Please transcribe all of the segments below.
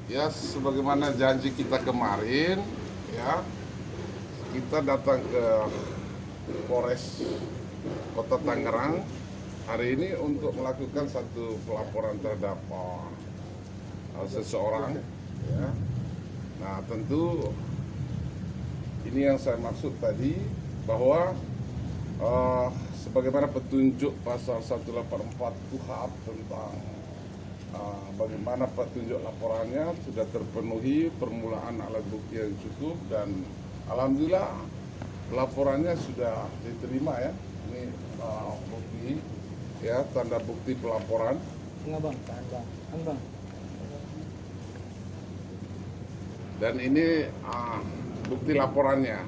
Ya, sebagaimana janji kita kemarin, ya, kita datang ke Polres Kota Tangerang hari ini untuk melakukan satu pelaporan terhadap seseorang. Ya. Nah, tentu ini yang saya maksud tadi, bahwa sebagaimana petunjuk pasal 184 KUHP tentang bagaimana petunjuk laporannya sudah terpenuhi, permulaan alat bukti yang cukup, dan alhamdulillah laporannya sudah diterima, ya. Ini bukti, ya, tanda bukti pelaporan. Enggak bang, bang. Dan ini bukti laporannya,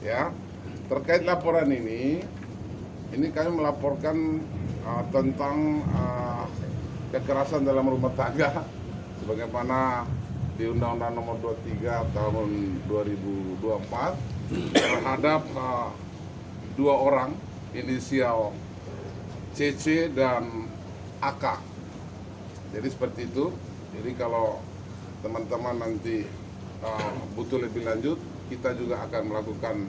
ya. Terkait laporan ini kami melaporkan tentang kekerasan dalam rumah tangga sebagaimana di Undang-Undang Nomor 23 Tahun 2024 terhadap dua orang inisial CC dan AK. Jadi seperti itu. Jadi kalau teman-teman nanti butuh lebih lanjut, kita juga akan melakukan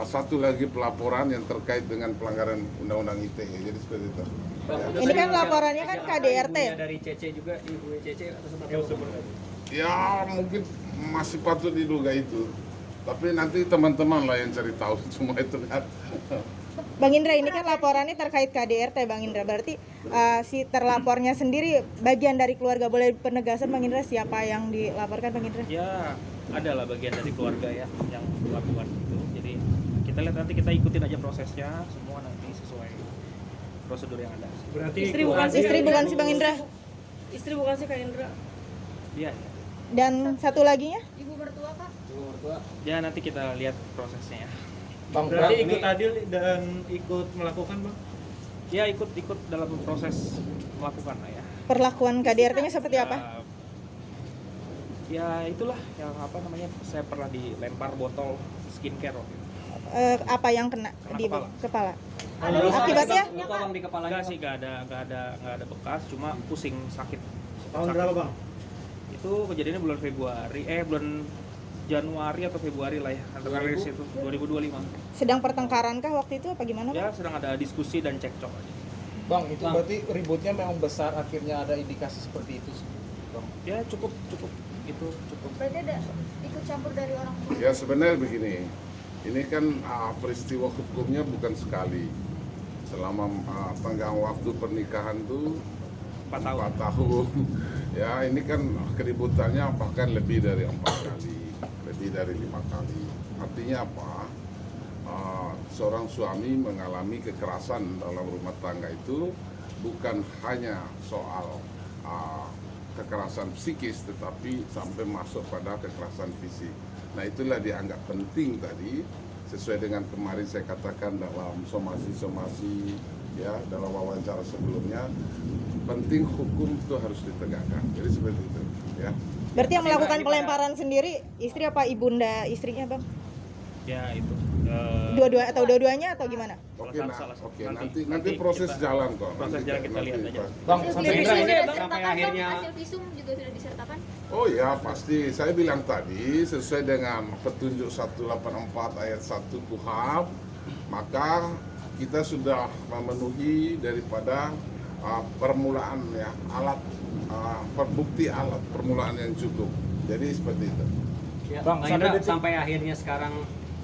satu lagi pelaporan yang terkait dengan pelanggaran Undang-Undang ITE. Jadi seperti itu. Bang, Ya. ini kan laporannya kan KDRT. Dari CC juga, ibu CC atau seperti apa? Ya, mungkin masih patut diduga itu. Tapi nanti teman-teman lah yang cari tahu semua itu kan. Bang Indra, ini kan laporannya terkait KDRT, Bang Indra. Berarti si terlapornya sendiri bagian dari keluarga. Boleh penegasan, Bang Indra, siapa yang dilaporkan, Bang Indra? Ya, adalah bagian dari keluarga ya yang melakukan itu. Jadi kita lihat nanti, kita ikutin aja prosesnya, semua nanti sesuai prosedur yang ada. Berarti Istri bukan si Bang Indra. Istri bukan si Kak Indra. Iya. Dan satu lagi nya? Ibu mertua Kak. Ya, nanti kita lihat prosesnya ya. Bang, berarti ikut adil dan ikut melakukan, Bang? Ya, ikut dalam proses melakukan lah ya. Perlakuan KDRT-nya seperti apa? Ya itulah yang apa namanya, saya pernah dilempar botol skincare waktu itu. Apa yang kena di kepala? Akibatnya? Luka bang di kepalanya? Enggak sih, enggak ada bekas, cuma pusing, sakit. Tahun berapa, Bang? Itu kejadiannya bulan Januari atau Februari lah ya, antara itu 2025. Sedang pertengkarankah waktu itu apa gimana, Ya, Bang? sedang ada diskusi dan cekcok aja. Bang, itu berarti ributnya memang besar, akhirnya ada indikasi seperti itu, Bang? Ya, cukup itu cukup. Berarti ada ikut campur dari orang tua. Ya, sebenarnya begini. Ini kan peristiwa hukumnya bukan sekali. Selama tenggang waktu pernikahan tuh 4 tahun. Ya, ini kan keributannya bahkan lebih dari 4 kali, lebih dari 5 kali. Artinya apa? Seorang suami mengalami kekerasan dalam rumah tangga itu bukan hanya soal kekerasan psikis, tetapi sampai masuk pada kekerasan fisik. Nah, itulah dianggap penting tadi, sesuai dengan kemarin saya katakan dalam somasi ya, dalam wawancara sebelumnya, penting hukum itu harus ditegakkan. Jadi seperti itu, ya. Berarti yang melakukan pelemparan sendiri istri apa ibunda istrinya, Bang? Ya, itu. Dua-duanya atau gimana? Oke, Salah satu. nanti proses jalan kok. Proses jalan kita lihat aja. Bang, sampai Sampai akhirnya hasil visum juga sudah disertakan. Oh ya, pasti. Saya bilang tadi, sesuai dengan petunjuk 184 ayat 1 KUHP, maka kita sudah memenuhi daripada permulaan ya, alat perbukti alat permulaan yang cukup. Jadi seperti itu. Ya, Bang, sampai akhirnya sekarang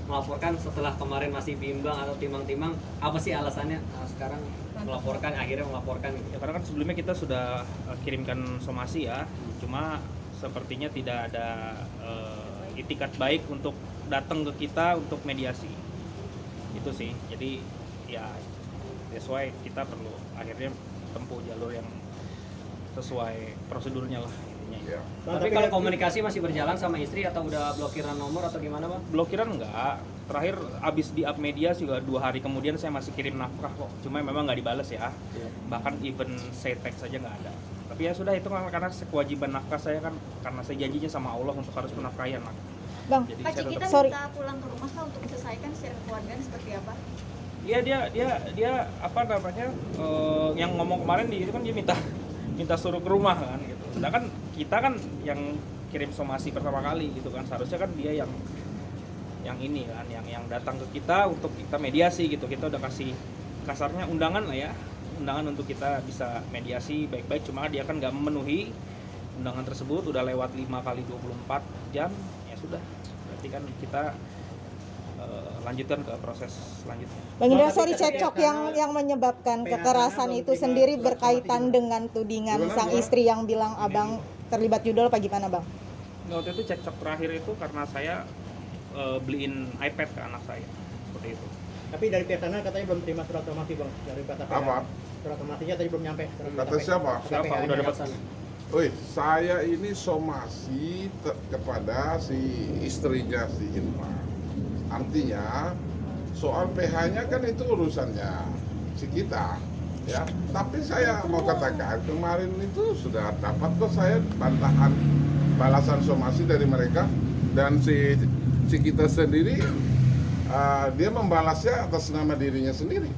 melaporkan setelah kemarin masih bimbang atau timang-timang, apa sih alasannya sekarang akhirnya melaporkan gitu? Ya, karena kan sebelumnya kita sudah kirimkan somasi ya, cuma sepertinya tidak ada itikat baik untuk datang ke kita untuk mediasi. Itu sih. Jadi ya sesuai, kita perlu akhirnya tempuh jalur yang sesuai prosedurnya lah intinya. Ya. Tapi kalau komunikasi masih berjalan sama istri atau udah blokiran nomor atau gimana, Bang? Blokiran enggak. Terakhir abis di up media juga 2 hari kemudian saya masih kirim nafkah kok. Cuma memang nggak dibales ya. Bahkan even say text saja nggak ada. Tapi ya sudah, itu karena kewajiban nafkah saya kan, karena saya janjinya sama Allah untuk harus menafkahi anak. Bang, Jadi Pakcik saya kita tetap, minta pulang ke rumah Kak untuk diselesaikan secara keluargaan seperti apa? Iya dia apa namanya yang ngomong kemarin itu kan dia minta suruh ke rumah kan gitu. Sedangkan kita kan yang kirim somasi pertama kali gitu kan, seharusnya kan dia yang ini kan yang datang ke kita untuk kita mediasi gitu. Kita udah kasih kasarnya undangan lah ya, undangan untuk kita bisa mediasi baik-baik, cuma dia kan nggak memenuhi undangan tersebut, udah lewat 5 kali 24 jam, ya sudah berarti kan kita lanjutkan ke proses selanjutnya. Bang Indra, sorry, cekcok yang menyebabkan kekerasan itu sendiri berkaitan dengan tudingan sang istri yang bilang abang terlibat judol apa gimana bang? Waktu itu cekcok terakhir itu karena saya beliin iPad ke anak saya, seperti itu. Tapi dari pihak sana katanya belum terima surat somasi bang, dari kata PH. Apa? Surat somasinya tadi belum nyampe. Kata siapa? Siapa udah dapat? Woi, saya ini somasi kepada si istrinya si Indra. Artinya soal PH-nya kan itu urusannya si kita, ya. Tapi saya mau katakan kemarin itu sudah dapat kok saya bantahan balasan somasi dari mereka, dan si kita sendiri dia membalasnya atas nama dirinya sendiri,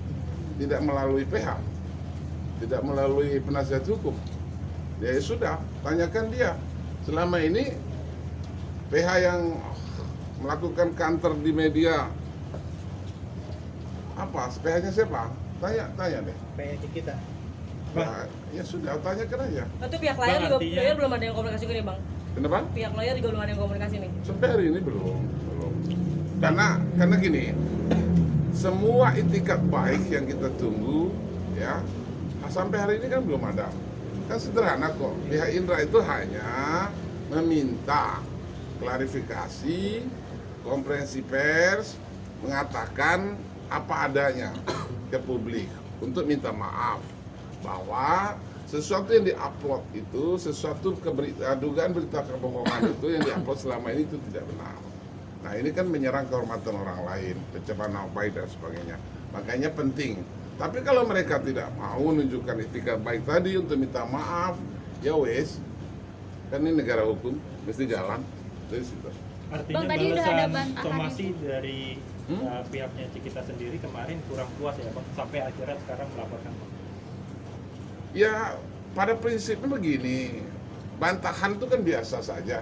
tidak melalui PH, tidak melalui penasihat hukum. Ya sudah, tanyakan dia. Selama ini PH yang melakukan kantor di media apa? PH-nya siapa? Tanya deh. PH kita. Nah, ya sudah, tanyakan aja. Itu pihak layar juga belum ada yang komunikasi nih bang. Kenapa? Pihak layar juga belum ada yang komunikasi nih. Sampai hari ini belum. Karena gini, semua itikat baik yang kita tunggu, ya, sampai hari ini kan belum ada. Kan sederhana kok. Pihak Indra itu hanya meminta klarifikasi, konferensi pers, mengatakan apa adanya ke publik untuk minta maaf bahwa sesuatu yang diupload itu, sesuatu dugaan berita kebohongan itu yang diupload selama ini itu tidak benar. Nah ini kan menyerang kehormatan orang lain, pencemaran nama baik dan sebagainya. Makanya penting. Tapi kalau mereka tidak mau menunjukkan etikat baik tadi untuk minta maaf, ya wes, kan ini negara hukum, mesti jalan. Dari situ. Artinya Bang, tadi udah ada balasan bantahan somasi itu. dari pihaknya Cikita sendiri kemarin kurang puas ya bang, sampai akhirnya sekarang melaporkan bang. Ya pada prinsipnya begini, bantahan itu kan biasa saja.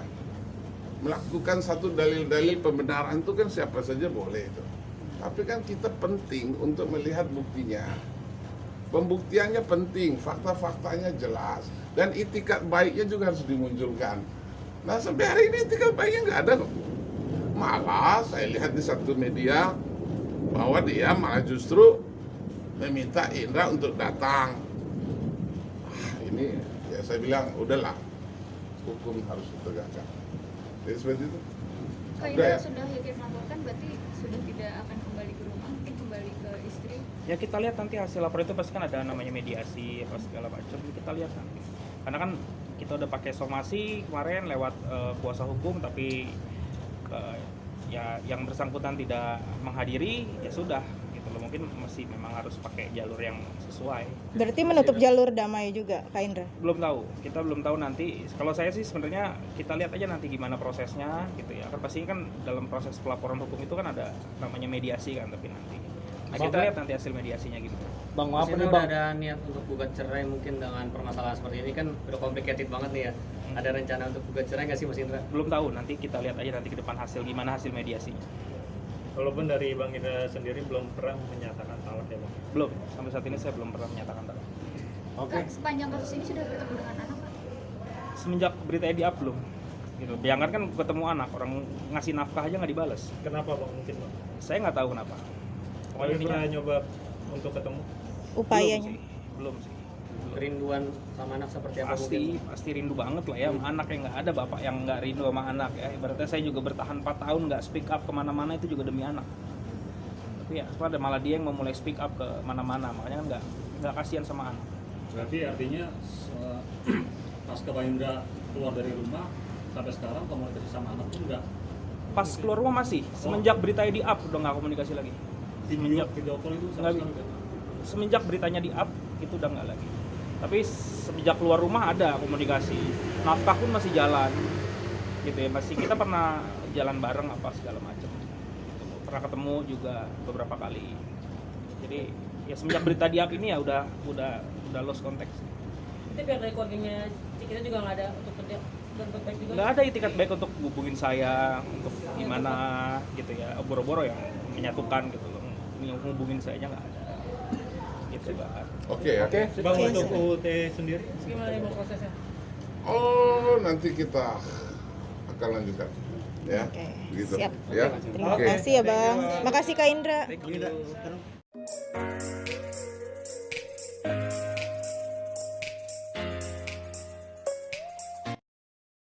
Melakukan satu dalil-dalil pembenaran itu kan siapa saja boleh itu. Tapi kan kita penting untuk melihat buktinya. Pembuktiannya penting, fakta-faktanya jelas, dan itikat baiknya juga harus dimunculkan. Nah sampai hari ini itikat baiknya nggak ada kok. Malah saya lihat di satu media bahwa dia malah justru meminta Indra untuk datang. Ini ya saya bilang udahlah, hukum harus ditegakkan. Jadi seperti itu. Kak Udah Indra ya? sudah yakin melaporkan, berarti sudah tidak akan kembali ke rumah, mungkin kembali ke istri. Ya kita lihat nanti hasil lapor itu pasti kan ada namanya mediasi apa segala macam, kita lihat nanti. Karena kan kita udah pakai somasi kemarin lewat kuasa hukum, tapi ya yang bersangkutan tidak menghadiri, ya sudah gitu loh. Mungkin masih memang harus pakai jalur yang sesuai. Berarti menutup jalur damai juga Kak Indra? Belum tahu, kita belum tahu nanti. Kalau saya sih sebenarnya kita lihat aja nanti gimana prosesnya gitu ya. Kan pasti kan dalam proses pelaporan hukum itu kan ada namanya mediasi kan, tapi nanti. Nah, kita lihat nanti hasil mediasinya gitu. Bang, apa nih bang? Ada niat untuk gugat cerai mungkin dengan permasalahan seperti ini kan udah complicated banget nih ya. Ada rencana untuk gugat cerai nggak sih Mas Indra? Belum tahu, nanti kita lihat aja nanti ke depan gimana hasil mediasinya. Walaupun dari Bang Indra sendiri belum pernah menyatakan talak ya bang. Belum, sampai saat ini saya belum pernah menyatakan talak. Kak, sepanjang kasus ini sudah bertemu dengan anak Kak? Semenjak beritanya di-up belum. Gitu. Bayangkan kan ketemu anak, orang ngasih nafkah aja nggak dibales. Kenapa bang mungkin bang? Saya nggak tahu kenapa. Pokoknya pernah nyoba untuk ketemu. Upayanya? Belum sih. Kerinduan sama anak seperti apa mungkin? Pasti rindu banget lah ya sama anak yang nggak ada, bapak yang nggak rindu sama anak ya. Ibaratnya saya juga bertahan 4 tahun nggak speak up kemana-mana itu juga demi anak. Tapi ya pada malah dia yang memulai speak up ke mana-mana, makanya kan nggak kasihan sama anak. Berarti artinya pasca Bang Indra keluar dari rumah sampai sekarang komunikasi sama anak pun enggak? Pas keluar rumah masih, semenjak beritanya di-up udah nggak komunikasi lagi. Semenjak video call itu sama sekali kan? Semenjak beritanya di-up itu udah nggak lagi. Tapi semenjak keluar rumah ada komunikasi, nafkah pun masih jalan, gitu ya. Masih kita pernah jalan bareng apa segala macam. Pernah ketemu juga beberapa kali. Jadi ya semenjak berita di up ini ya udah lost konteks. Itu pihak dari keluarganya Cikita juga nggak ada untuk kerja berbuat baik juga. Nggak ada itikat baik untuk hubungin saya untuk gimana gitu ya, boro-boro yang menyatukan gitu loh, hubungin saya aja nggak ada gitu Bang. Oke ya. Bang, untuk UUT sendiri Gimana nih bang prosesnya? Oh, nanti kita akan lanjutkan ya. Oke, Begitu. siap. Ya. Terima Oke. kasih ya Bang. Makasih Kak Indra. Thank you.